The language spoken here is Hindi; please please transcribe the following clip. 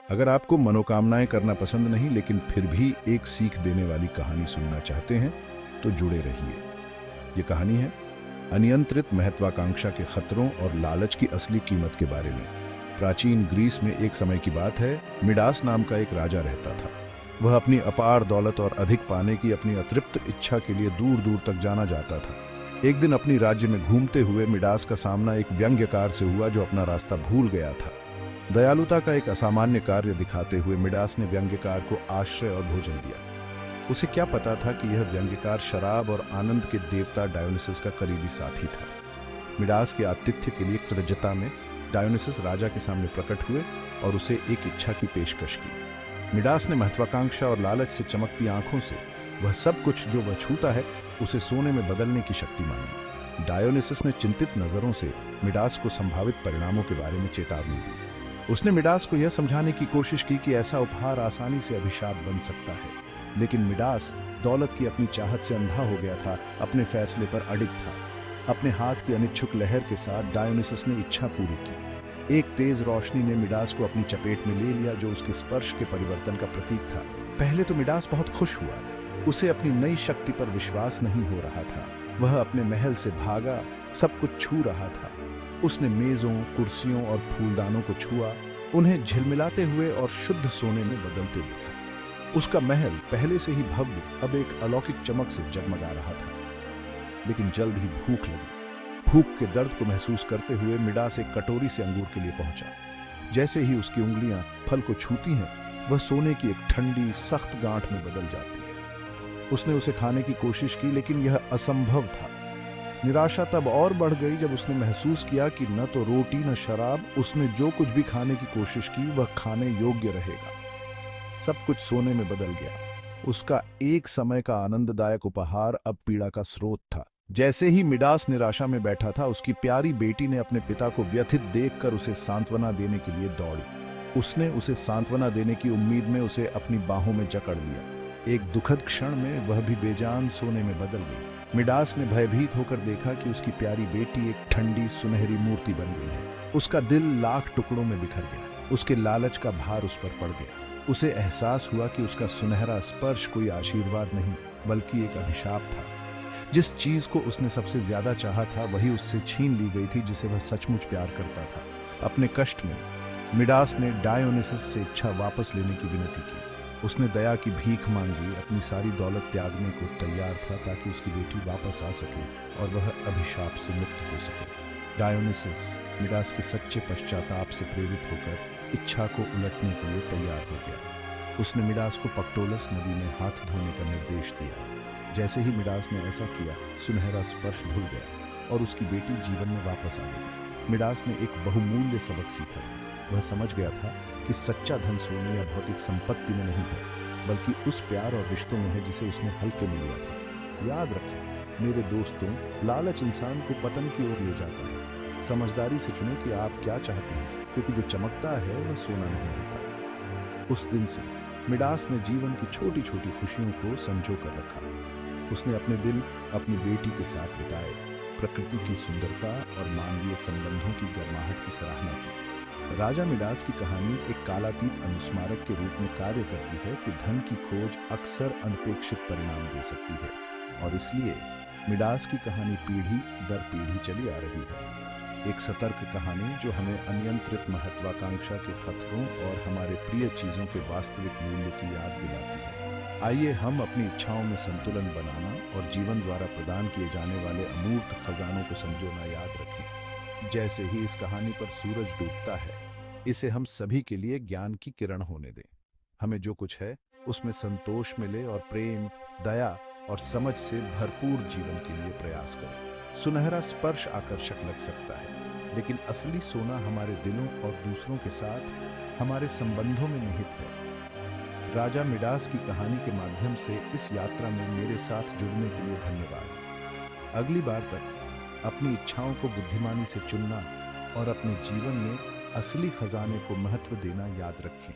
अगर आपको मनोकामनाएं करना पसंद नहीं लेकिन फिर भी एक सीख देने वाली कहानी सुनना चाहते हैं तो जुड़े रहिए। ये कहानी है अनियंत्रित महत्वाकांक्षा के खतरों और लालच की असली कीमत के बारे में। प्राचीन ग्रीस में एक समय की बात है, मिडास नाम का एक राजा रहता था। वह अपनी अपार दौलत और अधिक पाने की अपनी अतृप्त इच्छा के लिए दूर दूर तक जाना जाता था। एक दिन अपनी राज्य में घूमते हुए मिडास का सामना एक व्यंग्यकार से हुआ जो अपना रास्ता भूल गया था। दयालुता का एक असामान्य कार्य दिखाते हुए मिडास ने व्यंग्यकार को आश्रय और भोजन दिया। उसे क्या पता था कि यह व्यंग्यकार शराब और आनंद के देवता डायोनिसस का करीबी साथी था। मिडास के आतिथ्य के लिए कृतज्ञता में डायोनिसस राजा के सामने प्रकट हुए और उसे एक इच्छा की पेशकश की। मिडास ने महत्वाकांक्षा और लालच से चमकती आंखों से वह सब कुछ जो वह छूता है उसे सोने में बदलने की शक्ति मांगी। डायोनिसस ने चिंतित नजरों से मिडास को संभावित परिणामों के बारे में चेतावनी दी। उसने मिडास को यह समझाने की कोशिश की कि ऐसा उपहार आसानी से अभिशाप बन सकता है, लेकिन मिडास दौलत की अपनी चाहत से अंधा हो गया था, अपने फैसले पर अडिग था। अपने हाथ की अनिच्छुक लहर के साथ डायोनिसस ने इच्छा पूरी की। एक तेज रोशनी ने मिडास को अपनी चपेट में ले लिया जो उसके स्पर्श के परिवर्तन का प्रतीक था। पहले तो मिडास बहुत खुश हुआ। उसे अपनी नई शक्ति पर विश्वास नहीं हो रहा था। वह अपने महल से भागा, सब कुछ छू रहा था। उसने मेजों, कुर्सियों और फूलदानों को छुआ, उन्हें झिलमिलाते हुए और शुद्ध सोने में बदलते देखा। उसका महल पहले से ही भव्य अब एक अलौकिक चमक से जगमगा रहा था। लेकिन जल्द ही भूख लगी। भूख के दर्द को महसूस करते हुए मिडास एक कटोरी से अंगूर के लिए पहुंचा। जैसे ही उसकी उंगलियां फल को छूती हैं, वह सोने की एक ठंडी सख्त गांठ में बदल जाती है। उसने उसे खाने की कोशिश की, लेकिन यह असंभव था। निराशा तब और बढ़ गई जब उसने महसूस किया कि न तो रोटी न शराब, उसने जो कुछ भी खाने की कोशिश की वह खाने योग्य रहेगा। सब कुछ सोने में बदल गया। उसका एक समय का आनंददायक उपहार अब पीड़ा का स्रोत था। जैसे ही मिडास निराशा में बैठा था, उसकी प्यारी बेटी ने अपने पिता को व्यथित देखकर उसे सांत्वना देने के लिए दौड़ी। उसने उसे सांत्वना देने की उम्मीद में उसे अपनी बाहों में जकड़ लिया। एक दुखद क्षण में वह भी बेजान सोने में बदल गई। मिडास ने भयभीत होकर देखा कि उसकी प्यारी बेटी एक ठंडी सुनहरी मूर्ति बन गई है। उसका दिल लाख टुकड़ों में बिखर गया। उसके लालच का भार उस पर पड़ गया। उसे एहसास हुआ कि उसका सुनहरा स्पर्श कोई आशीर्वाद नहीं बल्कि एक अभिशाप था। जिस चीज को उसने सबसे ज्यादा चाहा था वही उससे छीन ली गई थी जिसे वह सचमुच प्यार करता था। अपने कष्ट में मिडास ने डायोनिसस से इच्छा वापस लेने की विनती की। उसने दया की भीख मांगी, अपनी सारी दौलत त्यागने को तैयार था ताकि उसकी बेटी वापस आ सके और वह अभिशाप से मुक्त हो सके। डायोनिसस मिडास के सच्चे पश्चाताप से प्रेरित होकर इच्छा को उलटने के लिए तैयार हो गया। उसने मिडास को पक्टोलस नदी में हाथ धोने का निर्देश दिया। जैसे ही मिडास ने ऐसा किया, सुनहरा स्पर्श धुल गया और उसकी बेटी जीवन में वापस आ गई। मिडास ने एक बहुमूल्य सबक सीखा था। वह समझ गया था कि सच्चा धन सोने या भौतिक संपत्ति में नहीं है, बल्कि उस प्यार और रिश्तों में है जिसे उसने हल्के में लिया था। याद रखें मेरे दोस्तों, लालच इंसान को पतन की ओर ले जाता है। समझदारी से चुनें कि आप क्या चाहते हैं, क्योंकि जो चमकता है वह सोना नहीं होता। उस दिन से मिडास ने जीवन की छोटी छोटी खुशियों को संजो कर रखा। उसने अपने दिन अपनी बेटी के साथ बिताए, प्रकृति की सुंदरता और मानवीय संबंधों की गर्माहट की सराहना की। राजा मिडास की कहानी एक कालातीत अनुस्मारक के रूप में कार्य करती है कि धन की खोज अक्सर अनपेक्षित परिणाम दे सकती है, और इसलिए मिडास की कहानी पीढ़ी दर पीढ़ी चली आ रही है। एक सतर्क कहानी जो हमें अनियंत्रित महत्वाकांक्षा के खतरों और हमारे प्रिय चीजों के वास्तविक मूल्य की याद दिलाती है। आइए हम अपनी इच्छाओं में संतुलन बनाना और जीवन द्वारा प्रदान किए जाने वाले अमूर्त खजानों को संजोना याद रखें। जैसे ही इस कहानी पर सूरज डूबता है, इसे हम सभी के लिए ज्ञान की किरण होने दें। हमें जो कुछ है उसमें संतोष मिले और प्रेम, दया और समझ से भरपूर जीवन के लिए प्रयास करें। सुनहरा स्पर्श आकर्षक लग सकता है, लेकिन असली सोना हमारे दिलों और दूसरों के साथ हमारे संबंधों में निहित है। राजा मिडास की कहानी के माध्यम से इस यात्रा में मेरे साथ जुड़ने के लिए धन्यवाद। अगली बार तक अपनी इच्छाओं को बुद्धिमानी से चुनना और अपने जीवन में असली खजाने को महत्व देना याद रखें।